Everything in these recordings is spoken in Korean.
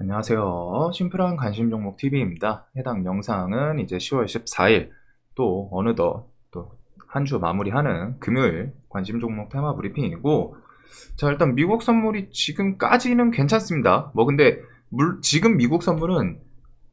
안녕하세요. 심플한 관심 종목 TV입니다. 해당 영상은 이제 10월 14일 또 어느덧 또 한 주 마무리하는 금요일 관심 종목 테마 브리핑이고, 자, 일단 미국 선물이 지금까지는 괜찮습니다. 근데 지금 미국 선물은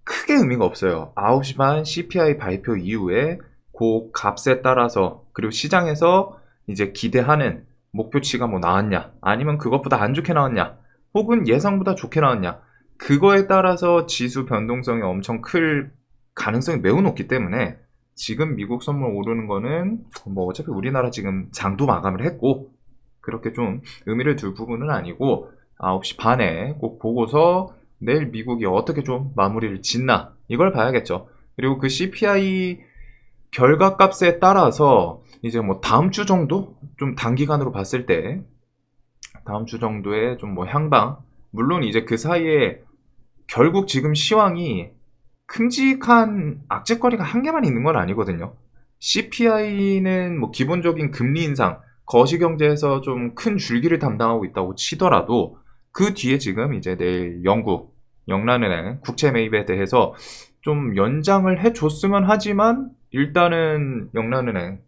크게 의미가 없어요. 9시 반 CPI 발표 이후에 그 값에 따라서, 그리고 시장에서 이제 기대하는 목표치가 뭐 나왔냐, 아니면 그것보다 안 좋게 나왔냐, 혹은 예상보다 좋게 나왔냐, 그거에 따라서 지수 변동성이 엄청 클 가능성이 매우 높기 때문에 지금 미국 선물 오르는 거는 뭐 어차피 우리나라 지금 장도 마감을 했고 그렇게 좀 의미를 둘 부분은 아니고, 9시 반에 꼭 보고서 내일 미국이 어떻게 좀 마무리를 짓나 이걸 봐야겠죠. 그리고 그 CPI 결과값에 따라서 이제 뭐 다음 주 정도, 좀 단기간으로 봤을 때 다음 주 정도의 좀 뭐 향방, 물론 이제 그 사이에 결국 지금 시황이 큼직한 악재거리가 한 개만 있는 건 아니거든요. CPI는 뭐 기본적인 금리 인상, 거시경제에서 좀 큰 줄기를 담당하고 있다고 치더라도 그 뒤에 지금 이제 내일 영란은행 국채 매입에 대해서 좀 연장을 해줬으면 하지만, 일단은 영란은행에서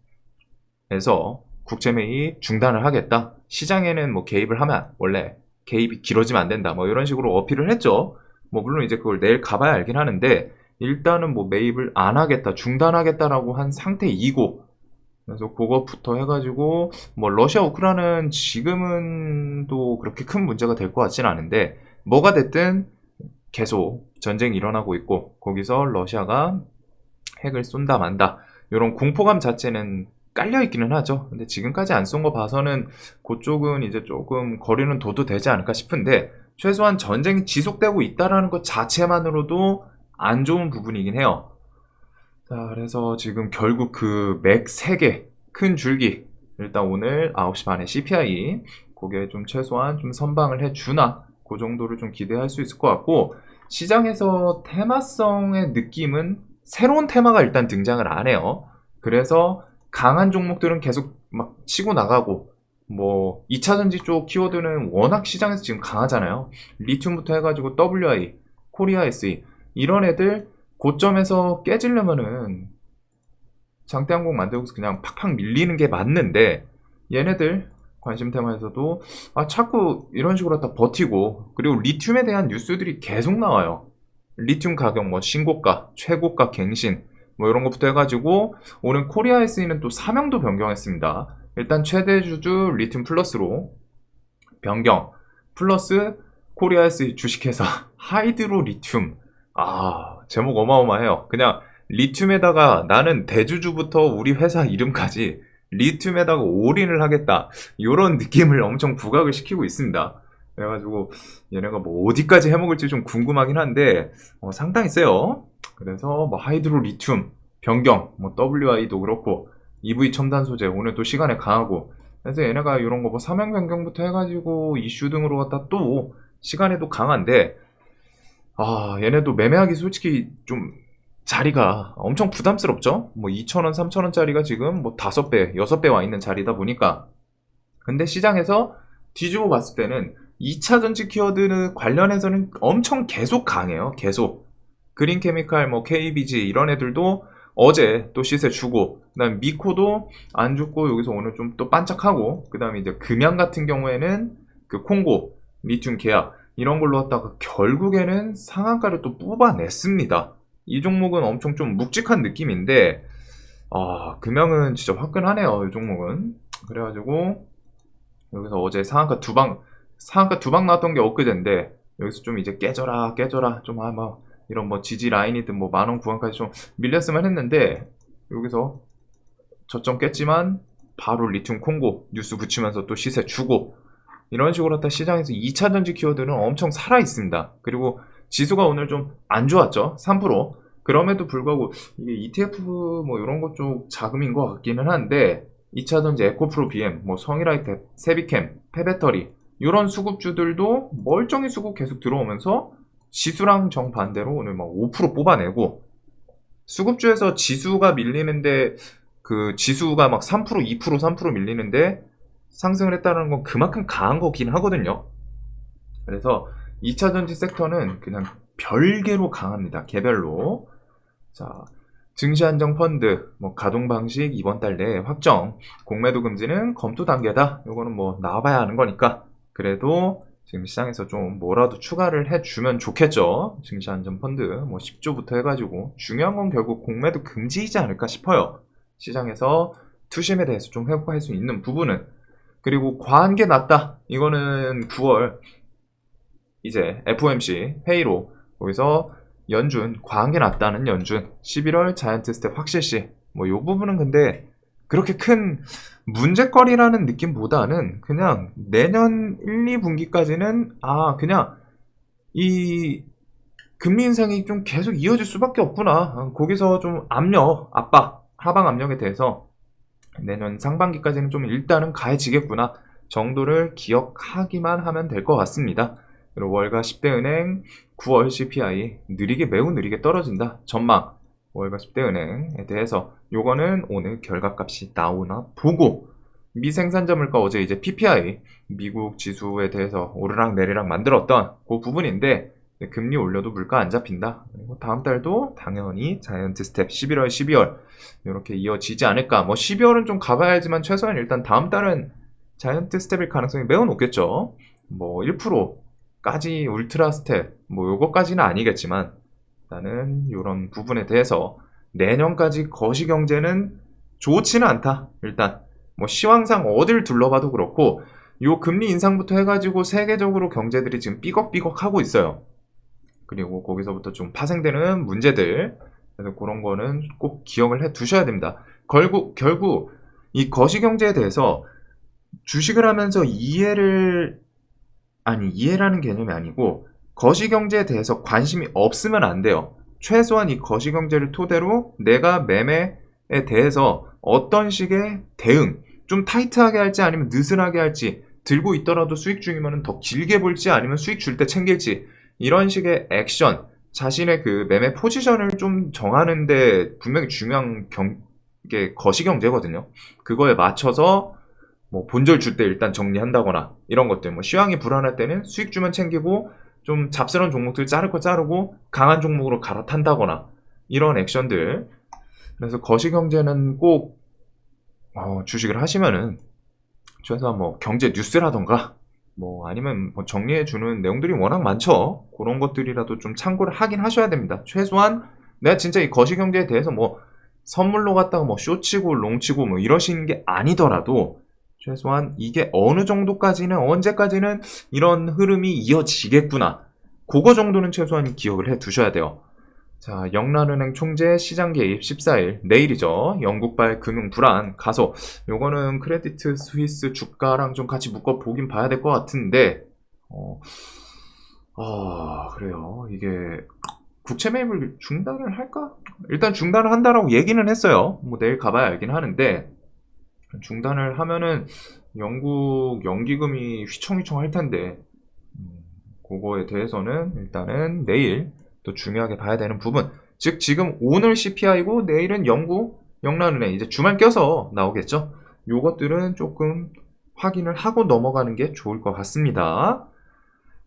국채 매입 중단을 하겠다. 시장에는 뭐 개입을 하면 원래 개입이 길어지면 안 된다. 뭐 이런 식으로 어필을 했죠. 뭐 물론 이제 그걸 내일 가봐야 알긴 하는데, 일단은 뭐 매입을 안 하겠다, 중단하겠다라고 한 상태이고, 그래서 그것부터 해가지고 뭐 러시아 우크라이나는 지금은 또 그렇게 큰 문제가 될 것 같지는 않은데, 뭐가 됐든 계속 전쟁이 일어나고 있고 거기서 러시아가 핵을 쏜다 만다 이런 공포감 자체는 깔려 있기는 하죠. 근데 지금까지 안 쏜 거 봐서는 그쪽은 이제 조금 거리는 둬도 되지 않을까 싶은데, 최소한 전쟁이 지속되고 있다라는 것 자체만으로도 안 좋은 부분이긴 해요. 자, 그래서 지금 결국 그 맥 3개 큰 줄기, 일단 오늘 9시 반에 CPI 그게 좀 최소한 좀 선방을 해주나, 그 정도를 좀 기대할 수 있을 것 같고, 시장에서 테마성의 느낌은 새로운 테마가 일단 등장을 안 해요. 그래서 강한 종목들은 계속 막 치고 나가고, 뭐 2차전지 쪽 키워드는 워낙 시장에서 지금 강하잖아요. 리튬부터 해가지고 WI, 코리아 SE 이런 애들 고점에서 깨지려면은 장대항공 만들고서 그냥 팍팍 밀리는 게 맞는데, 얘네들 관심 테마에서도 자꾸 이런 식으로 다 버티고, 그리고 리튬에 대한 뉴스들이 계속 나와요. 리튬 가격 뭐 신고가, 최고가 갱신 뭐 이런 것부터 해가지고, 오늘 코리아 SE는 또 사명도 변경했습니다. 일단 최대 주주 리튬 플러스로 변경, 플러스 코리아 SE 주식회사 하이드로 리튬. 제목 어마어마해요. 그냥 리튬에다가 나는 대주주부터 우리 회사 이름까지 리튬에다가 올인을 하겠다, 이런 느낌을 엄청 부각을 시키고 있습니다. 그래가지고 얘네가 뭐 어디까지 해먹을지 좀 궁금하긴 한데, 상당히 세요. 그래서 뭐 하이드로 리튬 변경, 뭐 WI도 그렇고 EV 첨단 소재 오늘 또 시간에 강하고, 그래서 얘네가 이런 거 뭐 사명 변경부터 해가지고 이슈 등으로 갖다 또 시간에도 강한데, 얘네도 매매하기 솔직히 좀 자리가 엄청 부담스럽죠? 뭐 2,000원, 3,000원짜리가 지금 뭐 5배, 6배 와 있는 자리다 보니까. 근데 시장에서 뒤집어 봤을 때는 2차 전지 키워드 관련해서는 엄청 계속 강해요. 계속. 그린 케미칼, 뭐 KBG 이런 애들도 어제 또 시세 주고, 그다음 미코도 안 죽고 여기서 오늘 좀 또 반짝하고, 그다음에 이제 금양 같은 경우에는 그 콩고 리튬 계약 이런 걸로 갖다가 결국에는 상한가를 또 뽑아냈습니다. 이 종목은 엄청 좀 묵직한 느낌인데, 금양은 진짜 화끈하네요, 이 종목은. 그래가지고 여기서 어제 상한가 두 방 나왔던 게 엊그제인데, 여기서 좀 이제 깨져라 깨져라 좀 뭐 이런 뭐 지지 라인이든 뭐 만원 구간까지 좀 밀렸으면 했는데, 여기서 저점 깼지만 바로 리튬 콩고 뉴스 붙이면서 또 시세 주고, 이런 식으로 다 시장에서 2차 전지 키워드는 엄청 살아 있습니다. 그리고 지수가 오늘 좀 안 좋았죠. 3%. 그럼에도 불구하고 이게 ETF 뭐 이런 것 쪽 자금인 것 같기는 한데, 2차 전지 에코프로 BM, 뭐 성일아이텍, 세비캠, 페배터리 이런 수급주들도 멀쩡히 수급 계속 들어오면서 지수랑 정반대로 오늘 막 5% 뽑아내고, 수급주에서 지수가 밀리는데, 그 지수가 막 3%, 2%, 3% 밀리는데 상승을 했다는 건 그만큼 강한 거긴 하거든요. 그래서 2차 전지 섹터는 그냥 별개로 강합니다. 개별로. 자, 증시 안정 펀드, 뭐 가동 방식 이번 달 내에 확정, 공매도 금지는 검토 단계다. 요거는 뭐 나와봐야 하는 거니까. 그래도 지금 시장에서 좀 뭐라도 추가를 해주면 좋겠죠. 증시 안정 펀드 뭐 10조부터 해가지고 중요한 건 결국 공매도 금지이지 않을까 싶어요. 시장에서 투심에 대해서 좀 회복할 수 있는 부분은. 그리고 과한 게 낫다. 이거는 9월 이제 FOMC 회의로 거기서 연준 과한 게 낫다는 연준 11월 자이언트 스텝 확실시 뭐 요 부분은 근데 그렇게 큰 문제거리라는 느낌보다는 그냥 내년 1, 2분기까지는 그냥 이 금리 인상이 좀 계속 이어질 수밖에 없구나. 거기서 좀 압박, 하방 압력에 대해서 내년 상반기까지는 좀 일단은 가해지겠구나 정도를 기억하기만 하면 될 것 같습니다. 그리고 월가 10대 은행 9월 CPI 매우 느리게 떨어진다. 전망 월가 10대 은행에 대해서 요거는 오늘 결과값이 나오나 보고, 미생산자 물가 어제 이제 PPI 미국 지수에 대해서 오르락 내리락 만들었던 그 부분인데 금리 올려도 물가 안 잡힌다. 그리고 다음 달도 당연히 자이언트 스텝 11월, 12월 이렇게 이어지지 않을까. 뭐 12월은 좀 가봐야지만 최소한 일단 다음 달은 자이언트 스텝일 가능성이 매우 높겠죠. 뭐 1%까지 울트라 스텝 뭐 요거까지는 아니겠지만 일단은 이런 부분에 대해서 내년까지 거시경제는 좋지는 않다. 일단 뭐 시황상 어딜 둘러봐도 그렇고 요 금리 인상부터 해가지고 세계적으로 경제들이 지금 삐걱삐걱 하고 있어요. 그리고 거기서부터 좀 파생되는 문제들, 그래서 그런 거는 꼭 기억을 해 두셔야 됩니다. 결국 이 거시경제에 대해서 주식을 하면서 이해라는 개념이 아니고 거시경제에 대해서 관심이 없으면 안 돼요. 최소한 이 거시경제를 토대로 내가 매매에 대해서 어떤 식의 대응, 좀 타이트하게 할지 아니면 느슨하게 할지, 들고 있더라도 수익 중이면 더 길게 볼지 아니면 수익 줄 때 챙길지, 이런 식의 액션, 자신의 그 매매 포지션을 좀 정하는데 분명히 중요한 게 거시경제거든요. 그거에 맞춰서 뭐 본절 줄 때 일단 정리한다거나 이런 것들, 뭐 시황이 불안할 때는 수익 주면 챙기고 좀 잡스러운 종목들 자를 거 자르고 강한 종목으로 갈아탄다거나 이런 액션들. 그래서 거시경제는 꼭 주식을 하시면은 최소한 뭐 경제 뉴스라던가 뭐 아니면 뭐 정리해주는 내용들이 워낙 많죠. 그런 것들이라도 좀 참고를 하긴 하셔야 됩니다. 최소한 내가 진짜 이 거시경제에 대해서 뭐 선물로 갖다가 뭐 쇼치고 롱치고 뭐 이러시는 게 아니더라도 최소한 이게 어느 정도까지는 언제까지는 이런 흐름이 이어지겠구나, 그거 정도는 최소한 기억을 해 두셔야 돼요. 자, 영란은행 총재 시장 개입 14일 내일이죠. 영국발 금융 불안 가소. 요거는 크레디트 스위스 주가랑 좀 같이 묶어 보긴 봐야 될 것 같은데 그래요. 이게 국채 매입을 중단을 할까? 일단 중단을 한다라고 얘기는 했어요. 뭐 내일 가봐야 알긴 하는데, 중단을 하면은 영국 연기금이 휘청휘청 할 텐데 그거에 대해서는 일단은 내일 또 중요하게 봐야 되는 부분. 즉 지금 오늘 CPI고 내일은 영란은행 이제 주말 껴서 나오겠죠. 요것들은 조금 확인을 하고 넘어가는 게 좋을 것 같습니다.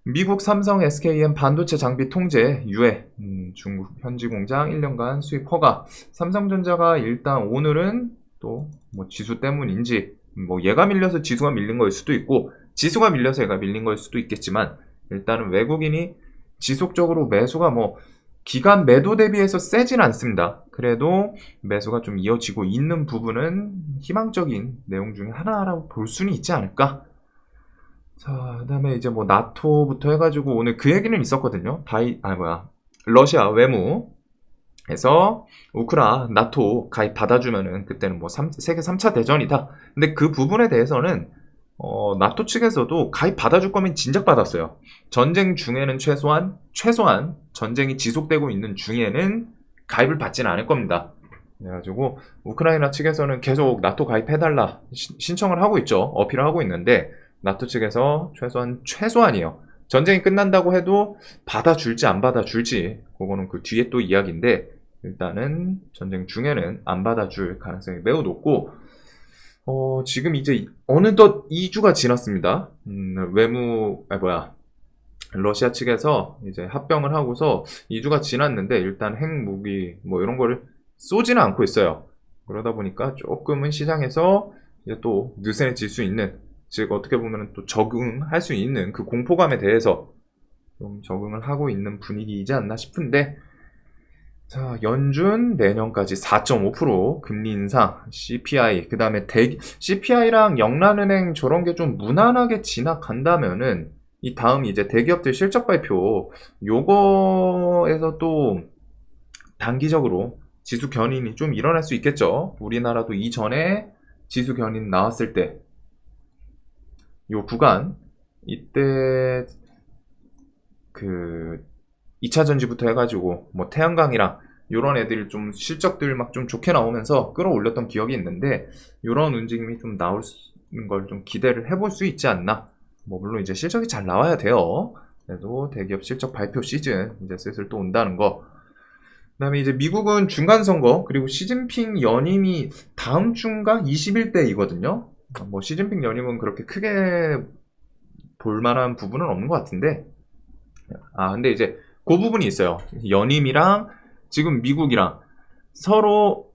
미국 삼성 SKM 반도체 장비 통제 유예, 중국 현지 공장 1년간 수입 허가. 삼성전자가 일단 오늘은 또 뭐 지수 때문인지, 뭐 얘가 밀려서 지수가 밀린 거일 수도 있고 지수가 밀려서 얘가 밀린 거일 수도 있겠지만, 일단은 외국인이 지속적으로 매수가 뭐 기간 매도 대비해서 세진 않습니다. 그래도 매수가 좀 이어지고 있는 부분은 희망적인 내용 중에 하나라고 볼 수는 있지 않을까. 자, 그다음에 이제 뭐 나토부터 해가지고 오늘 그 얘기는 있었거든요. 러시아 외무에서 나토 가입 받아주면은 그때는 뭐 세계 3차 대전이다. 근데 그 부분에 대해서는 나토 측에서도 가입 받아줄 거면 진작 받았어요. 전쟁 중에는 최소한 전쟁이 지속되고 있는 중에는 가입을 받지는 않을 겁니다. 그래가지고 우크라이나 측에서는 계속 나토 가입해달라 신청을 하고 있죠. 어필을 하고 있는데 나토 측에서 최소한이에요. 전쟁이 끝난다고 해도 받아줄지 안 받아줄지 그거는 그 뒤에 또 이야기인데, 일단은 전쟁 중에는 안 받아줄 가능성이 매우 높고, 지금 이제 어느덧 2주가 지났습니다. 러시아 측에서 이제 합병을 하고서 2주가 지났는데 일단 핵무기 뭐 이런 거를 쏘지는 않고 있어요. 그러다 보니까 조금은 시장에서 이제 또 느슨해질 수 있는, 즉 어떻게 보면 또 적응할 수 있는 그 공포감에 대해서 좀 적응을 하고 있는 분위기이지 않나 싶은데, 자, 연준 내년까지 4.5% 금리 인상, CPI, 그 다음에 CPI랑 영란은행 저런 게 좀 무난하게 지나간다면은 이 다음 이제 대기업들 실적 발표, 요거에서 또 단기적으로 지수 견인이 좀 일어날 수 있겠죠. 우리나라도 이전에 지수 견인 나왔을 때 요 구간, 이때 그 2차 전지부터 해가지고 뭐 태양광이랑 요런 애들 좀 실적들 막 좀 좋게 나오면서 끌어올렸던 기억이 있는데, 요런 움직임이 좀 나올 걸 좀 기대를 해볼 수 있지 않나. 뭐 물론 이제 실적이 잘 나와야 돼요. 그래도 대기업 실적 발표 시즌 이제 슬슬 또 온다는 거. 그다음에 이제 미국은 중간 선거, 그리고 시진핑 연임이 다음 주인가 20일대이거든요. 뭐 시진핑 연임은 그렇게 크게 볼만한 부분은 없는 것 같은데, 근데 이제 그 부분이 있어요. 연임이랑 지금 미국이랑 서로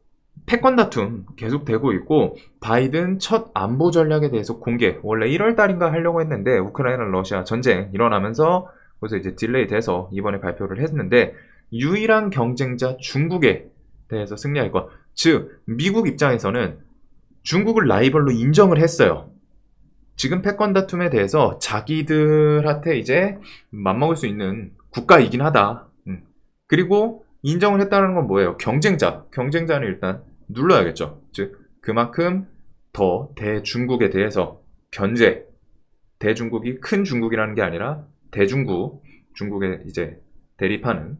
패권 다툼 계속되고 있고, 바이든 첫 안보 전략에 대해서 공개, 원래 1월 달인가 하려고 했는데 우크라이나 러시아 전쟁 일어나면서 그래서 이제 딜레이 돼서 이번에 발표를 했는데, 유일한 경쟁자 중국에 대해서 승리할 것, 즉 미국 입장에서는 중국을 라이벌로 인정을 했어요. 지금 패권 다툼에 대해서 자기들한테 이제 맞먹을 수 있는 국가이긴 하다. 그리고 인정을 했다는 건 뭐예요? 경쟁자. 경쟁자는 일단 눌러야겠죠. 즉, 그만큼 더 대중국에 대해서 견제. 대중국이 큰 중국이라는 게 아니라 대중국, 중국에 이제 대립하는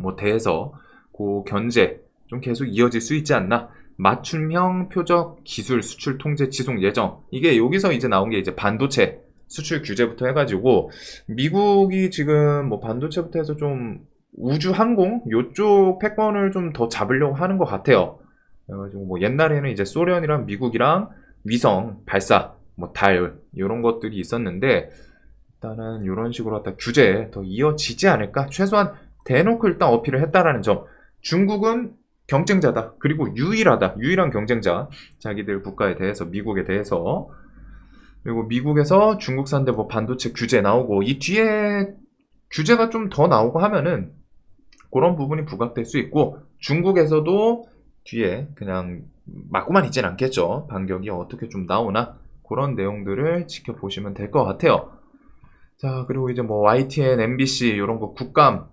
뭐 대해서 그 견제 좀 계속 이어질 수 있지 않나. 맞춤형 표적 기술 수출 통제 지속 예정. 이게 여기서 이제 나온 게 이제 반도체 수출 규제부터 해가지고, 미국이 지금 뭐 반도체부터 해서 좀 우주 항공 요쪽 패권을 좀 더 잡으려고 하는 것 같아요. 그래가지고 뭐 옛날에는 이제 소련이랑 미국이랑 위성 발사, 뭐 달 이런 것들이 있었는데, 일단은 이런 식으로 갖다 규제 더 이어지지 않을까. 최소한 대놓고 일단 어필을 했다라는 점. 중국은 경쟁자다. 그리고 유일하다. 유일한 경쟁자. 자기들 국가에 대해서, 미국에 대해서. 그리고 미국에서 중국산대 뭐 반도체 규제 나오고, 이 뒤에 규제가 좀 더 나오고 하면은 그런 부분이 부각될 수 있고, 중국에서도 뒤에 그냥 맞고만 있진 않겠죠. 반격이 어떻게 좀 나오나. 그런 내용들을 지켜보시면 될 것 같아요. 자, 그리고 이제 뭐 YTN, MBC 이런 거 국감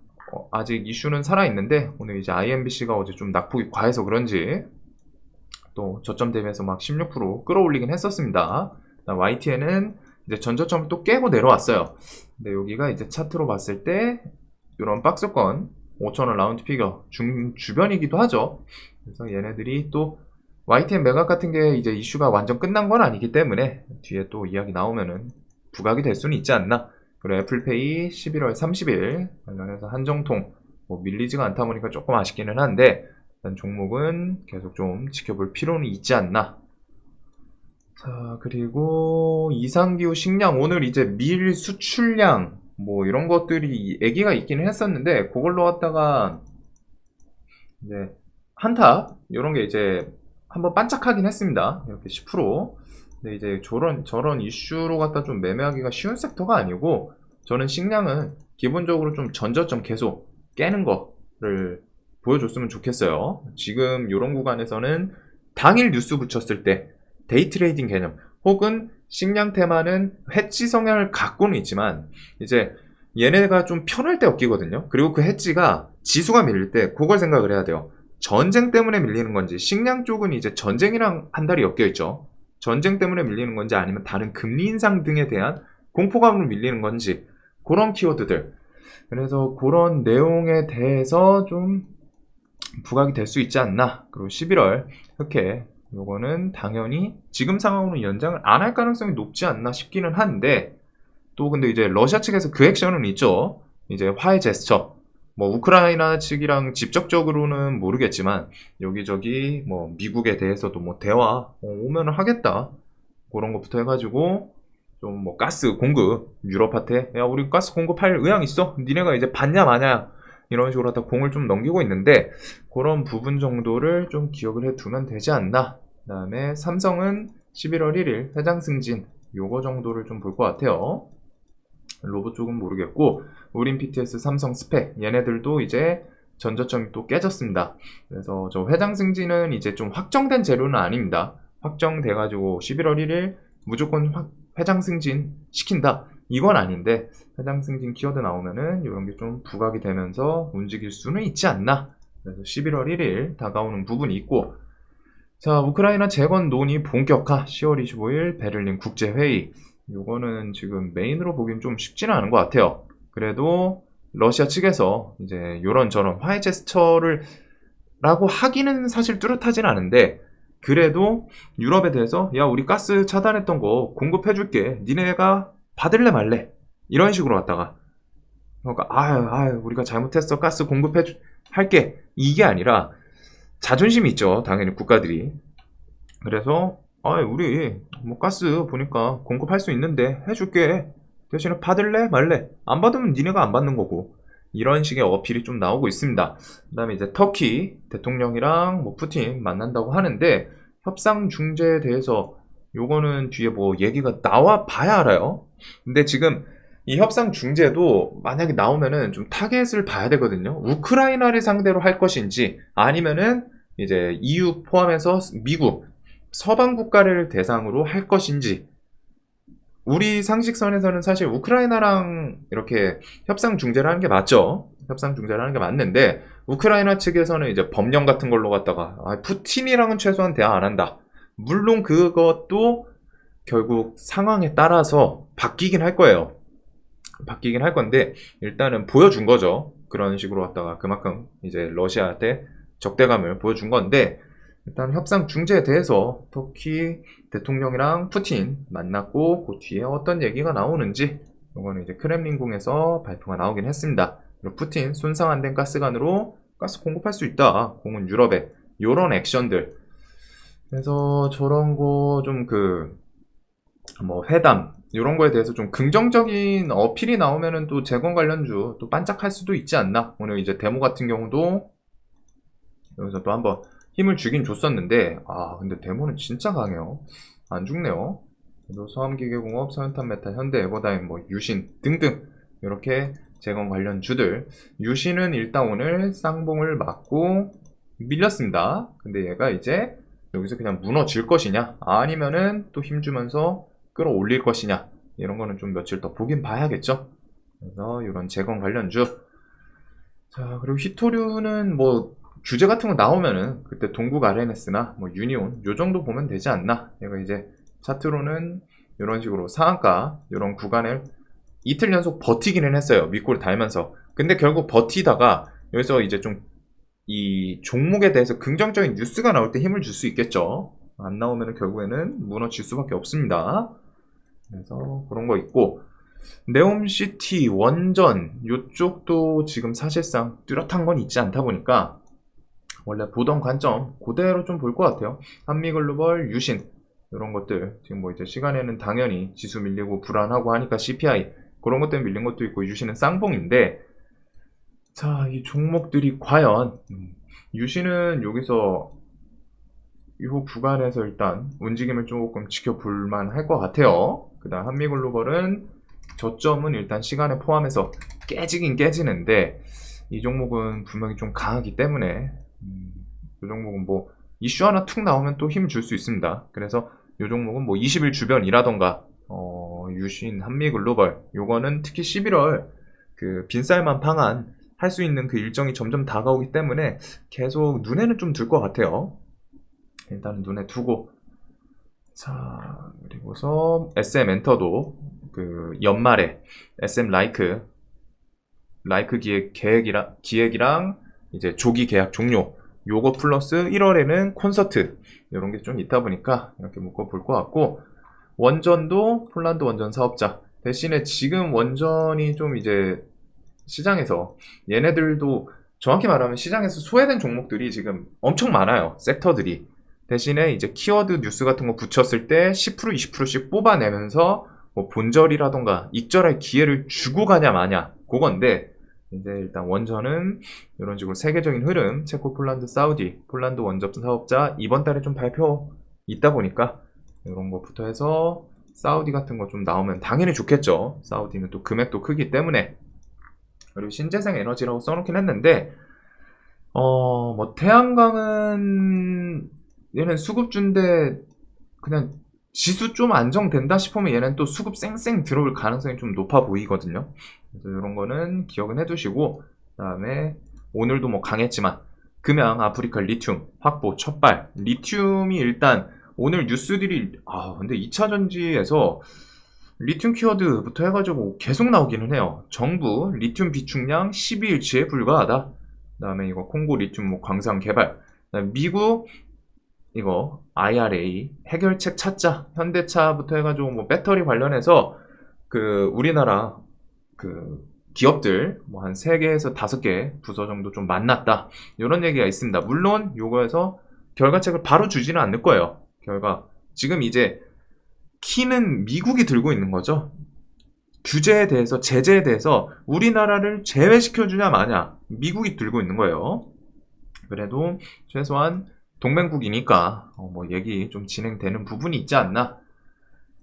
아직 이슈는 살아있는데, 오늘 이제 IMBC가 어제 좀 낙폭이 과해서 그런지 또 저점 대비해서 막 16% 끌어올리긴 했었습니다. YTN은 이제 전저점을 또 깨고 내려왔어요. 근데 여기가 이제 차트로 봤을 때 이런 박스권 5,000원 라운드 피겨 주변이기도 하죠. 그래서 얘네들이 또 YTN 매각 같은 게 이제 이슈가 완전 끝난 건 아니기 때문에 뒤에 또 이야기 나오면은 부각이 될 수는 있지 않나. 그리고 애플페이 11월 30일 관련해서 한정통 뭐 밀리지가 않다 보니까 조금 아쉽기는 한데, 일단 종목은 계속 좀 지켜볼 필요는 있지 않나. 자, 그리고 이상기후 식량, 오늘 이제 밀 수출량 뭐 이런 것들이 얘기가 있기는 했었는데, 그걸로 갖다가 이제 한타 이런 게 이제 한번 반짝하긴 했습니다. 이렇게 10%. 근데 이제 저런 이슈로 갖다 좀 매매하기가 쉬운 섹터가 아니고, 저는 식량은 기본적으로 좀 전저점 계속 깨는 거를 보여줬으면 좋겠어요. 지금 이런 구간에서는 당일 뉴스 붙였을 때 데이 트레이딩 개념, 혹은 식량 테마는 해지 성향을 갖고는 있지만 이제 얘네가 좀 편할 때 엮이거든요. 그리고 그 해지가 지수가 밀릴 때 그걸 생각을 해야 돼요. 전쟁 때문에 밀리는 건지, 식량 쪽은 이제 전쟁이랑 한 달이 엮여 있죠. 전쟁 때문에 밀리는 건지 아니면 다른 금리 인상 등에 대한 공포감으로 밀리는 건지, 그런 키워드들. 그래서 그런 내용에 대해서 좀 부각이 될 수 있지 않나. 그리고 11월 흑해 요거는 당연히 지금 상황으로 연장을 안 할 가능성이 높지 않나 싶기는 한데, 또 근데 이제 러시아 측에서 그 액션은 있죠. 이제 화해 제스처. 뭐 우크라이나 측이랑 직접적으로는 모르겠지만 여기저기 뭐 미국에 대해서도 뭐 대화 오면은 하겠다. 그런 것부터 해가지고 좀 뭐 가스 공급 유럽한테 야 우리 가스 공급할 의향 있어? 니네가 이제 받냐 마냐 이런 식으로 하다 공을 좀 넘기고 있는데 그런 부분 정도를 좀 기억을 해두면 되지 않나. 그 다음에 삼성은 11월 1일 회장 승진 요거 정도를 좀 볼 것 같아요. 로봇 쪽은 모르겠고 우린 PTS 삼성 스펙 얘네들도 이제 전저점이 또 깨졌습니다. 그래서 저 회장 승진은 이제 좀 확정된 재료는 아닙니다. 확정돼가지고 11월 1일 무조건 회장 승진 시킨다 이건 아닌데 회장 승진 키워드 나오면은 이런 게 좀 부각이 되면서 움직일 수는 있지 않나. 그래서 11월 1일 다가오는 부분이 있고, 자 우크라이나 재건 논의 본격화 10월 25일 베를린 국제회의 요거는 지금 메인으로 보긴 좀 쉽지는 않은 것 같아요. 그래도 러시아 측에서 이제 요런저런 화해 제스처를 라고 하기는 사실 뚜렷하진 않은데 그래도 유럽에 대해서 야 우리 가스 차단했던 거 공급해줄게 니네가 받을래 말래 이런 식으로 갔다가 그러니까 아유 우리가 잘못했어 가스 할게 이게 아니라 자존심이 있죠 당연히 국가들이. 그래서 우리 뭐 가스 보니까 공급할 수 있는데 해줄게 대신에 받을래 말래 안 받으면 니네가 안 받는 거고 이런 식의 어필이 좀 나오고 있습니다. 그 다음에 이제 터키 대통령이랑 뭐 푸틴 만난다고 하는데 협상 중재에 대해서 요거는 뒤에 뭐 얘기가 나와 봐야 알아요. 근데 지금 이 협상 중재도 만약에 나오면은 좀 타겟을 봐야 되거든요. 우크라이나를 상대로 할 것인지 아니면은 이제 EU 포함해서 미국 서방 국가를 대상으로 할 것인지. 우리 상식선에서는 사실 우크라이나랑 이렇게 협상 중재를 하는 게 맞죠. 협상 중재를 하는 게 맞는데 우크라이나 측에서는 이제 법령 같은 걸로 갖다가 푸틴이랑은 최소한 대화 안 한다. 물론 그것도 결국 상황에 따라서 바뀌긴 할 거예요. 바뀌긴 할 건데 일단은 보여준 거죠. 그런 식으로 갖다가 그만큼 이제 러시아한테 적대감을 보여준 건데 일단 협상 중재에 대해서 터키 대통령이랑 푸틴 만났고 그 뒤에 어떤 얘기가 나오는지 이거는 이제 크렘린궁에서 발표가 나오긴 했습니다. 그리고 푸틴 손상 안 된 가스관으로 가스 공급할 수 있다. 공은 유럽에 요런 액션들. 그래서 저런 거 좀 뭐 회담 이런 거에 대해서 좀 긍정적인 어필이 나오면은 또 재건 관련주 또 반짝할 수도 있지 않나. 오늘 이제 데모 같은 경우도 여기서 또 한번 힘을 주긴 줬었는데 근데 데모는 진짜 강해요. 안 죽네요. 그래서 서암기계공업, 서현탄 메탈, 현대 에버다임, 뭐 유신 등등 이렇게 재건 관련 주들. 유신은 일단 오늘 쌍봉을 맞고 밀렸습니다. 근데 얘가 이제 여기서 그냥 무너질 것이냐 아니면은 또 힘주면서 끌어올릴 것이냐 이런 거는 좀 며칠 더 보긴 봐야겠죠. 그래서 이런 재건 관련주. 자 그리고 히토류는 뭐 주제 같은 거 나오면은 그때 동국 RNS나 뭐 유니온 요 정도 보면 되지 않나. 얘가 이제 차트로는 이런 식으로 상한가 이런 구간을 이틀 연속 버티기는 했어요. 밑골 달면서. 근데 결국 버티다가 여기서 이제 좀 이 종목에 대해서 긍정적인 뉴스가 나올 때 힘을 줄 수 있겠죠. 안 나오면 결국에는 무너질 수밖에 없습니다. 그래서 그런 거 있고 네옴시티 원전 요쪽도 지금 사실상 뚜렷한 건 있지 않다 보니까 원래 보던 관점 그대로 좀 볼 것 같아요. 한미글로벌, 유신 이런 것들 지금 뭐 이제 시간에는 당연히 지수 밀리고 불안하고 하니까 CPI 그런 것 때문에 밀린 것도 있고 유신은 쌍봉인데 자 이 종목들이 과연 유신은 여기서 이 구간에서 일단 움직임을 조금 지켜볼 만할 것 같아요. 그 다음 한미글로벌은 저점은 일단 시간에 포함해서 깨지긴 깨지는데 이 종목은 분명히 좀 강하기 때문에 이 종목은 뭐 이슈 하나 툭 나오면 또 힘을 줄 수 있습니다. 그래서 이 종목은 뭐 20일 주변이라던가 유신, 한미글로벌 요거는 특히 11월 그 빈쌀만 방한 할 수 있는 그 일정이 점점 다가오기 때문에 계속 눈에는 좀 들 것 같아요. 일단 눈에 두고 자 그리고서 SM 엔터도 그 연말에 SM 라이크 기획이랑 이제 조기 계약 종료 요거 플러스 1월에는 콘서트 이런 게 좀 있다 보니까 이렇게 묶어 볼 것 같고 원전도 폴란드 원전 사업자 대신에 지금 원전이 좀 이제 시장에서 얘네들도 정확히 말하면 시장에서 소외된 종목들이 지금 엄청 많아요. 섹터들이. 대신에 이제 키워드 뉴스 같은 거 붙였을 때 10% 20%씩 뽑아내면서 뭐 본절이라던가 익절할 기회를 주고 가냐 마냐 그건데, 이제 일단 원전은 이런 식으로 세계적인 흐름, 체코, 폴란드, 사우디, 폴란드 원전 사업자 이번 달에 좀 발표 있다 보니까 이런 것부터 해서 사우디 같은 거 좀 나오면 당연히 좋겠죠. 사우디는 또 금액도 크기 때문에. 그리고 신재생 에너지라고 써놓긴 했는데, 뭐 태양광은 얘는 수급주인데 그냥 지수 좀 안정된다 싶으면 얘는 또 수급 쌩쌩 들어올 가능성이 좀 높아 보이거든요. 그래서 이런 거는 기억은 해두시고, 그다음에 오늘도 뭐 강했지만 금양 아프리카 리튬 확보 첫발. 리튬이 일단 오늘 뉴스들이 근데 2차 전지에서 리튬 키워드부터 해가지고 계속 나오기는 해요. 정부 리튬 비축량 12일치에 불과하다. 그다음에 이거 콩고 리튬 뭐 광산 개발. 그다음에 미국 이거 IRA 해결책 찾자. 현대차부터 해가지고 뭐 배터리 관련해서 그 우리나라 그 기업들 뭐 한 3개에서 5개 부서 정도 좀 만났다. 이런 얘기가 있습니다. 물론 요거에서 결과책을 바로 주지는 않을 거예요. 지금 이제 키는 미국이 들고 있는 거죠. 규제에 대해서, 제재에 대해서 우리나라를 제외시켜주냐 마냐 미국이 들고 있는 거예요. 그래도 최소한 동맹국이니까 뭐 얘기 좀 진행되는 부분이 있지 않나.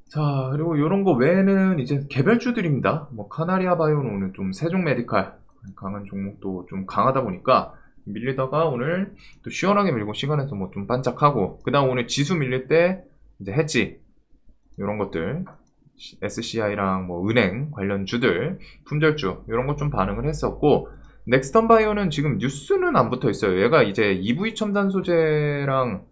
자, 그리고 이런 거 외에는 이제 개별주들입니다. 뭐 카나리아 바이오는 오늘 좀 세종 메디칼 강한 종목도 좀 강하다 보니까 밀리다가 오늘 또 시원하게 밀고 시간에서 뭐 좀 반짝하고, 그 다음 오늘 지수 밀릴 때 이제 했지 이런 것들 SCI랑 뭐 은행 관련 주들 품절주 이런 것 좀 반응을 했었고, 넥스턴 바이오는 지금 뉴스는 안 붙어 있어요. 얘가 이제 EV 첨단 소재랑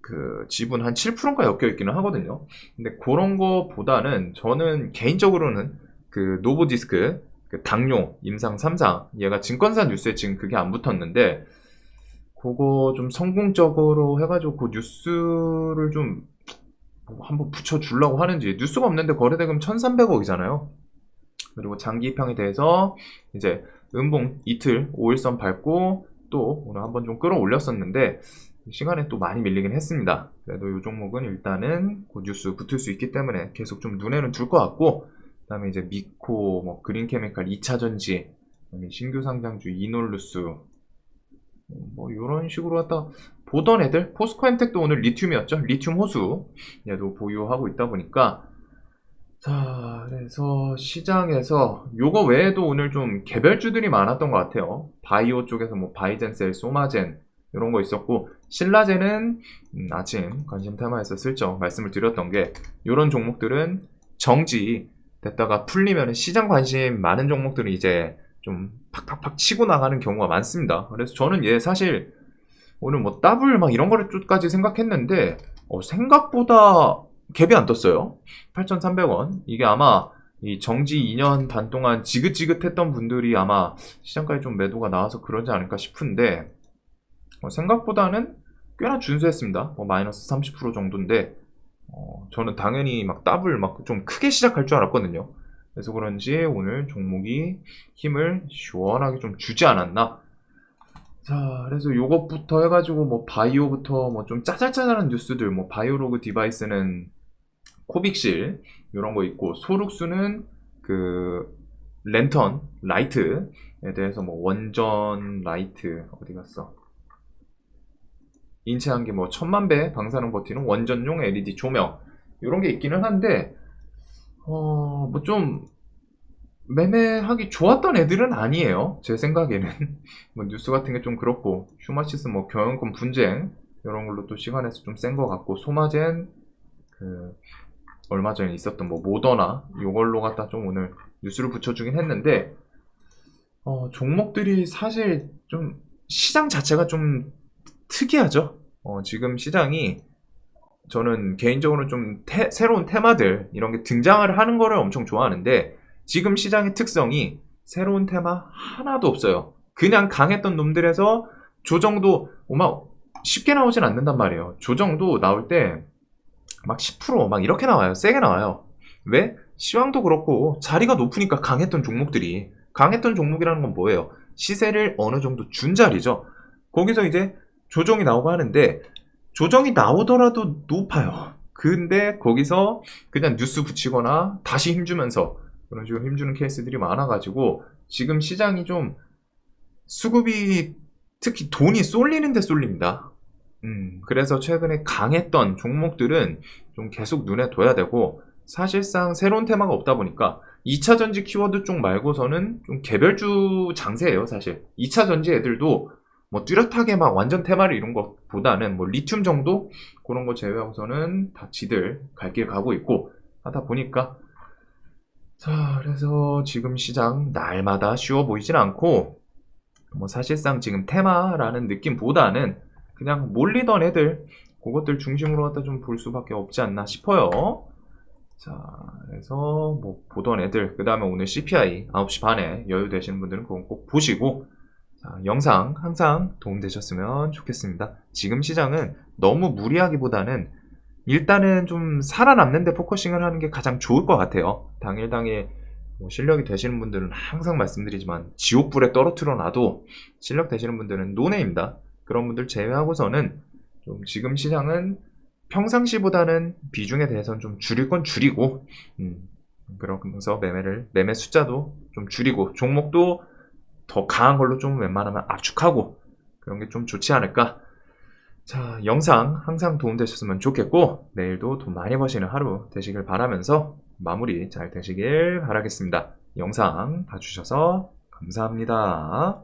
그 지분 한 7%가 엮여 있기는 하거든요. 근데 그런 거보다는 저는 개인적으로는 그 노보디스크 그 당뇨 임상 3상 얘가 증권사 뉴스에 지금 그게 안 붙었는데, 그거 좀 성공적으로 해가지고 그 뉴스를 좀 한번 붙여주려고 하는지. 뉴스가 없는데 거래대금 1300억이잖아요. 그리고 장기 입항에 대해서 이제 음봉 이틀 5일선 밟고 또 오늘 한번 좀 끌어올렸었는데 시간에 또 많이 밀리긴 했습니다. 그래도 이 종목은 일단은 그 뉴스 붙을 수 있기 때문에 계속 좀 눈에는 둘 것 같고, 그 다음에 이제 미코, 뭐 그린케미칼 2차전지, 신규 상장주 이놀루스, 뭐 이런 식으로 갖다 보던 애들, 포스코엔텍도 오늘 리튬이었죠. 리튬 호수 얘도 보유하고 있다 보니까. 자, 그래서 시장에서 요거 외에도 오늘 좀 개별주들이 많았던 것 같아요. 바이오 쪽에서 뭐 바이젠셀, 소마젠 이런 거 있었고, 신라젠은 아침 관심 테마에서 슬쩍 말씀을 드렸던 게, 이런 종목들은 정지 됐다가 풀리면 시장 관심 많은 종목들은 이제 좀 팍팍팍 치고 나가는 경우가 많습니다. 그래서 저는 얘 사실 오늘 뭐 더블 막 이런 거를까지 생각했는데 생각보다 갭이 안 떴어요. 8,300원. 이게 아마 이 정지 2년 반 동안 지긋지긋했던 분들이 아마 시장까지 좀 매도가 나와서 그러지 않을까 싶은데, 생각보다는 꽤나 준수했습니다. 마이너스 30% 정도인데, 저는 당연히 막 더블 막 좀 크게 시작할 줄 알았거든요. 그래서 그런지 오늘 종목이 힘을 시원하게 좀 주지 않았나. 자, 그래서 요것부터 해가지고 뭐 바이오부터 뭐 좀 짜잘짜잘한 뉴스들, 뭐 바이오로그 디바이스는 코빅실 이런 거 있고, 소룩수는 그 랜턴 라이트에 대해서 뭐 원전 라이트 어디 갔어? 인체 한계 뭐 1000만배 방사능 버티는 원전용 LED 조명 이런 게 있기는 한데, 뭐 좀 매매하기 좋았던 애들은 아니에요. 제 생각에는. 뭐 뉴스 같은 게 좀 그렇고, 휴마시스 뭐 경영권 분쟁 이런 걸로 또 시간에서 좀 센 것 같고, 소마젠 그 얼마 전에 있었던 뭐 모더나 이걸로 갖다 좀 오늘 뉴스를 붙여주긴 했는데, 종목들이 사실 좀 시장 자체가 좀 특이하죠. 지금 시장이 저는 개인적으로 좀 새로운 테마들 이런 게 등장을 하는 거를 엄청 좋아하는데, 지금 시장의 특성이 새로운 테마 하나도 없어요. 그냥 강했던 놈들에서 조정도 막 쉽게 나오진 않는단 말이에요. 조정도 나올 때 막 10% 이렇게 나와요. 세게 나와요. 왜? 시황도 그렇고 자리가 높으니까 강했던 종목들이, 강했던 종목이라는 건 뭐예요? 시세를 어느 정도 준 자리죠. 거기서 이제 조정이 나오고 하는데, 조정이 나오더라도 높아요. 근데 거기서 그냥 뉴스 붙이거나 다시 힘주면서 그런 식으로 힘주는 케이스들이 많아가지고 지금 시장이 좀 수급이 특히 돈이 쏠리는데 쏠립니다. 그래서 최근에 강했던 종목들은 좀 계속 눈에 둬야 되고 사실상 새로운 테마가 없다 보니까 2차 전지 키워드 쪽 말고서는 좀 개별주 장세예요, 사실. 2차 전지 애들도 뭐 뚜렷하게 막 완전 테마를 이룬 것보다는 뭐 리튬 정도 그런 거 제외하고서는 다 지들 갈 길 가고 있고 하다 보니까 자, 그래서 지금 시장 날마다 쉬워 보이진 않고 뭐 사실상 지금 테마라는 느낌보다는 그냥 몰리던 애들 그것들 중심으로 갖다 좀 볼 수밖에 없지 않나 싶어요. 자, 그래서 뭐 보던 애들 그 다음에 오늘 CPI 9시 반에 여유 되시는 분들은 그건 꼭 보시고 자, 영상 항상 도움되셨으면 좋겠습니다. 지금 시장은 너무 무리하기보다는 일단은 좀 살아남는 데 포커싱을 하는 게 가장 좋을 것 같아요. 당일 뭐 실력이 되시는 분들은 항상 말씀드리지만 지옥불에 떨어뜨려 놔도 실력 되시는 분들은 노네입니다. 그런 분들 제외하고서는 좀 지금 시장은 평상시보다는 비중에 대해서는 좀 줄일 건 줄이고 그러면서 매매 숫자도 좀 줄이고 종목도 더 강한 걸로 좀 웬만하면 압축하고 그런 게 좀 좋지 않을까. 자, 영상 항상 도움되셨으면 좋겠고 내일도 돈 많이 버시는 하루 되시길 바라면서 마무리 잘 되시길 바라겠습니다. 영상 봐주셔서 감사합니다.